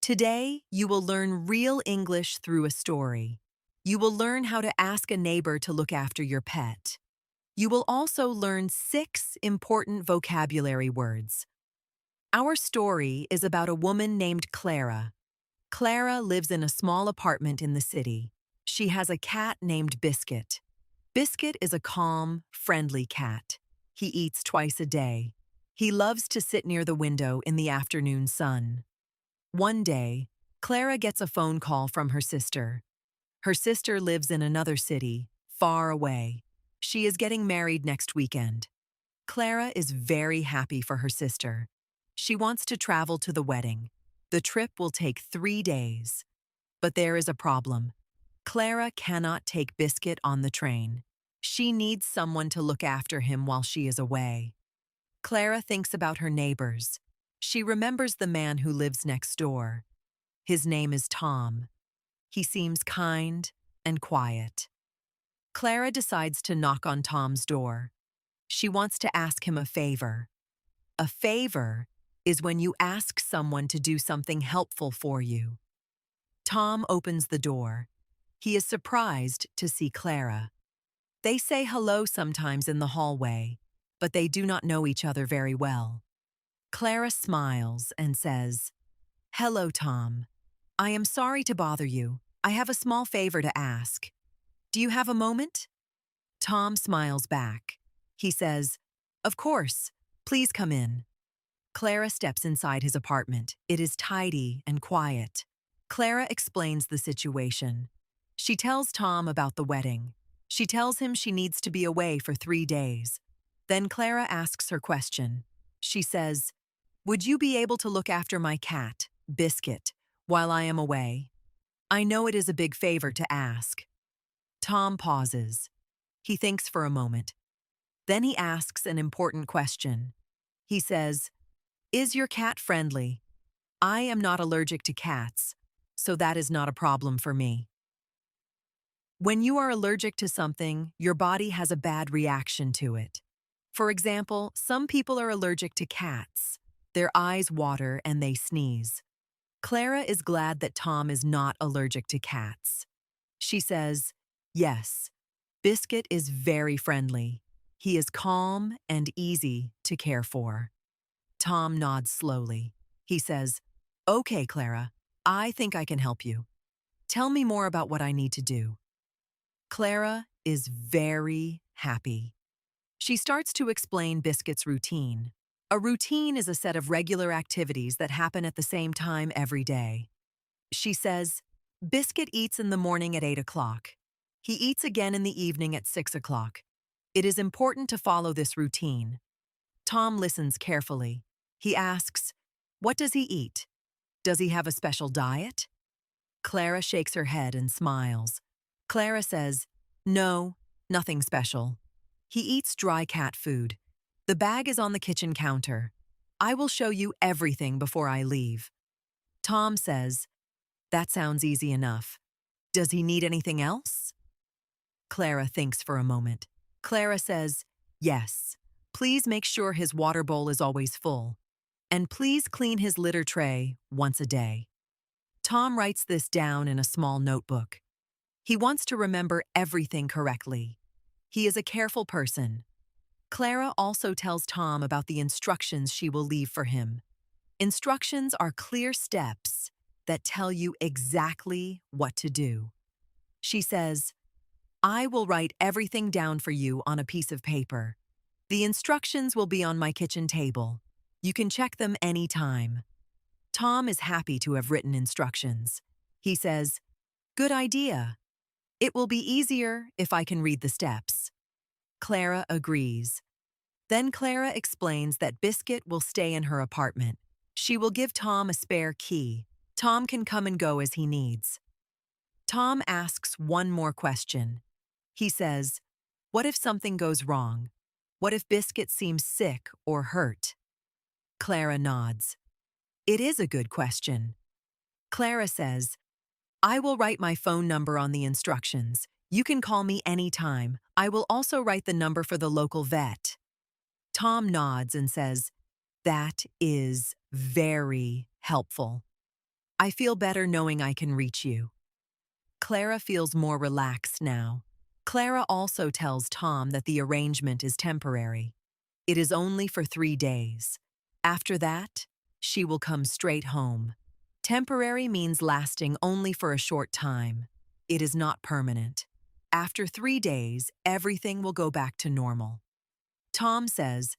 Today, you will learn real English through a story. You will learn how to ask a neighbor to look after your pet. You will also learn 6 important vocabulary words. Our story is about a woman named Clara. Clara lives in a small apartment in the city. She has a cat named Biscuit. Biscuit is a calm, friendly cat. He eats twice a day. He loves to sit near the window in the afternoon sun. One day, Clara gets a phone call from her sister. Her sister lives in another city, far away. She is getting married next weekend. Clara is very happy for her sister. She wants to travel to the wedding. The trip will take 3 days. But there is a problem. Clara cannot take Biscuit on the train. She needs someone to look after him while she is away. Clara thinks about her neighbors. She remembers the man who lives next door. His name is Tom. He seems kind and quiet. Clara decides to knock on Tom's door. She wants to ask him a favor. A favor is when you ask someone to do something helpful for you. Tom opens the door. He is surprised to see Clara. They say hello sometimes in the hallway, but they do not know each other very well. Clara smiles and says, "Hello, Tom. I am sorry to bother you. I have a small favor to ask. Do you have a moment?" Tom smiles back. He says, "Of course. Please come in." Clara steps inside his apartment. It is tidy and quiet. Clara explains the situation. She tells Tom about the wedding. She tells him she needs to be away for 3 days. Then Clara asks her question. She says, "Would you be able to look after my cat, Biscuit, while I am away? I know it is a big favor to ask." Tom pauses. He thinks for a moment. Then he asks an important question. He says, "Is your cat friendly? I am not allergic to cats, so that is not a problem for me." When you are allergic to something, your body has a bad reaction to it. For example, some people are allergic to cats. Their eyes water and they sneeze. Clara is glad that Tom is not allergic to cats. She says, "Yes, Biscuit is very friendly. He is calm and easy to care for." Tom nods slowly. He says, "Okay, Clara, I think I can help you. Tell me more about what I need to do." Clara is very happy. She starts to explain Biscuit's routine. A routine is a set of regular activities that happen at the same time every day. She says, "Biscuit eats in the morning at 8 o'clock. He eats again in the evening at 6 o'clock. It is important to follow this routine." Tom listens carefully. He asks, "What does he eat? Does he have a special diet?" Clara shakes her head and smiles. Clara says, "No, nothing special. He eats dry cat food. The bag is on the kitchen counter. I will show you everything before I leave." Tom says, "That sounds easy enough. Does he need anything else?" Clara thinks for a moment. Clara says, "Yes. Please make sure his water bowl is always full. And please clean his litter tray once a day." Tom writes this down in a small notebook. He wants to remember everything correctly. He is a careful person. Clara also tells Tom about the instructions she will leave for him. Instructions are clear steps that tell you exactly what to do. She says, "I will write everything down for you on a piece of paper. The instructions will be on my kitchen table. You can check them anytime." Tom is happy to have written instructions. He says, "Good idea. It will be easier if I can read the steps." Clara agrees. Then Clara explains that Biscuit will stay in her apartment. She will give Tom a spare key. Tom can come and go as he needs. Tom asks one more question. He says, "What if something goes wrong? What if Biscuit seems sick or hurt?" Clara nods. It is a good question. Clara says, "I will write my phone number on the instructions. You can call me anytime. I will also write the number for the local vet." Tom nods and says, "That is very helpful." I feel better knowing I can reach you. Clara feels more relaxed now. Clara also tells Tom that the arrangement is temporary. It is only for 3 days. After that, she will come straight home. Temporary means lasting only for a short time. It is not permanent. After 3 days, everything will go back to normal. Tom says,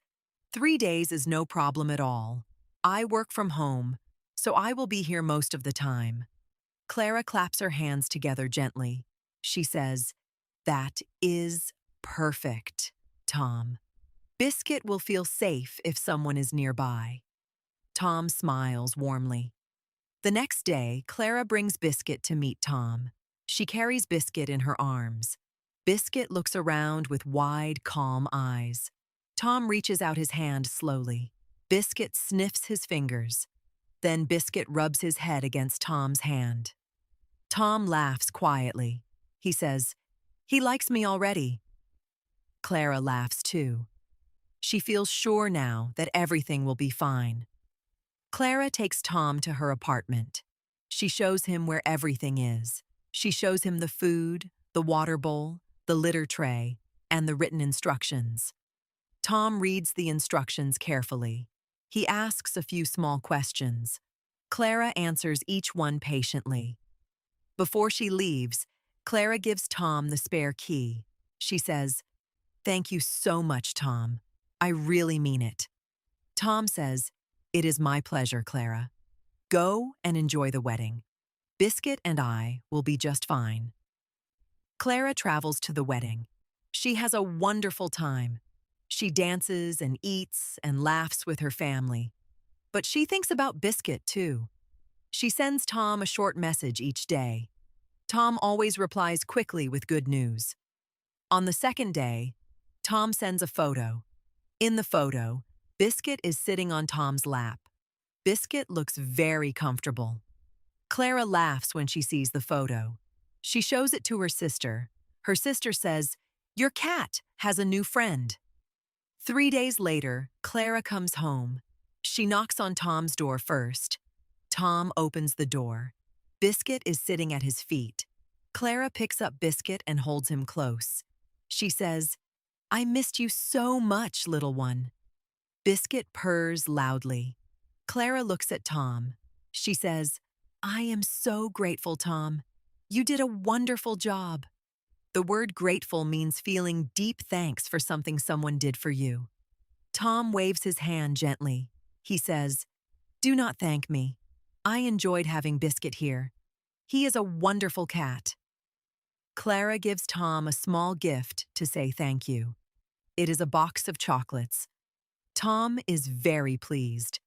3 days is no problem at all. I work from home, so I will be here most of the time. Clara claps her hands together gently. She says, "That is perfect, Tom. Biscuit will feel safe if someone is nearby." Tom smiles warmly. The next day, Clara brings Biscuit to meet Tom. She carries Biscuit in her arms. Biscuit looks around with wide, calm eyes. Tom reaches out his hand slowly. Biscuit sniffs his fingers. Then Biscuit rubs his head against Tom's hand. Tom laughs quietly. He says, "He likes me already." Clara laughs too. She feels sure now that everything will be fine. Clara takes Tom to her apartment. She shows him where everything is. She shows him the food, the water bowl, the litter tray, and the written instructions. Tom reads the instructions carefully. He asks a few small questions. Clara answers each one patiently. Before she leaves, Clara gives Tom the spare key. She says, "Thank you so much, Tom. I really mean it." Tom says, "It is my pleasure, Clara. Go and enjoy the wedding. Biscuit and I will be just fine." Clara travels to the wedding. She has a wonderful time. She dances and eats and laughs with her family. But she thinks about Biscuit too. She sends Tom a short message each day. Tom always replies quickly with good news. On the second day, Tom sends a photo. In the photo, Biscuit is sitting on Tom's lap. Biscuit looks very comfortable. Clara laughs when she sees the photo. She shows it to her sister. Her sister says, "Your cat has a new friend." 3 days later, Clara comes home. She knocks on Tom's door first. Tom opens the door. Biscuit is sitting at his feet. Clara picks up Biscuit and holds him close. She says, "I missed you so much, little one." Biscuit purrs loudly. Clara looks at Tom. She says, "I am so grateful, Tom. You did a wonderful job." The word grateful means feeling deep thanks for something someone did for you. Tom waves his hand gently. He says, "Do not thank me. I enjoyed having Biscuit here. He is a wonderful cat." Clara gives Tom a small gift to say thank you. It is a box of chocolates. Tom is very pleased.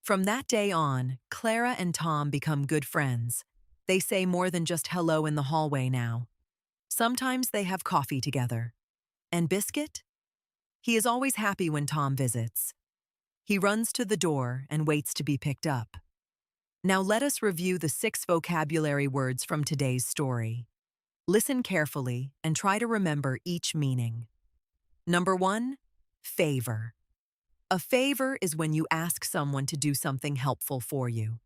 From that day on, Clara and Tom become good friends. They say more than just hello in the hallway now. Sometimes they have coffee together. And Biscuit? He is always happy when Tom visits. He runs to the door and waits to be picked up. Now let us review the 6 vocabulary words from today's story. Listen carefully and try to remember each meaning. Number 1, favor. A favor is when you ask someone to do something helpful for you.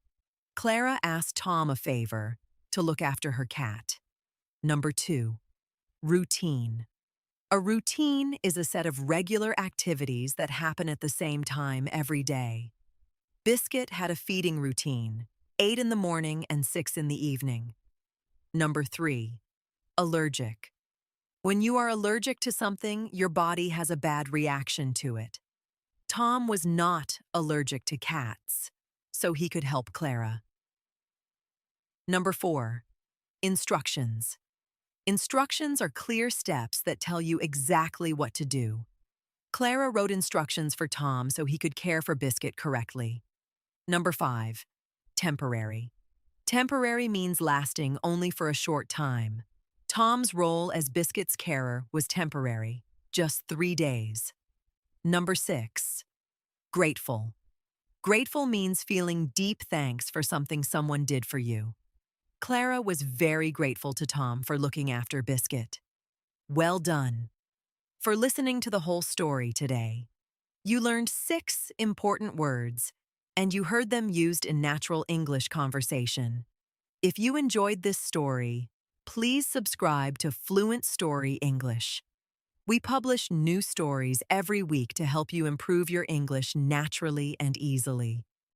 Clara asked Tom a favor to look after her cat. Number 2, routine. A routine is a set of regular activities that happen at the same time every day. Biscuit had a feeding routine, 8 in the morning and 6 in the evening. Number 3, allergic. When you are allergic to something, your body has a bad reaction to it. Tom was not allergic to cats, so he could help Clara. Number 4, instructions. Instructions are clear steps that tell you exactly what to do. Clara wrote instructions for Tom so he could care for Biscuit correctly. Number 5, temporary. Temporary means lasting only for a short time. Tom's role as Biscuit's carer was temporary, just 3 days. Number 6, grateful. Grateful means feeling deep thanks for something someone did for you. Clara was very grateful to Tom for looking after Biscuit. Well done. For listening to the whole story today. You learned 6 important words, and you heard them used in natural English conversation. If you enjoyed this story, please subscribe to Fluent Story English. We publish new stories every week to help you improve your English naturally and easily.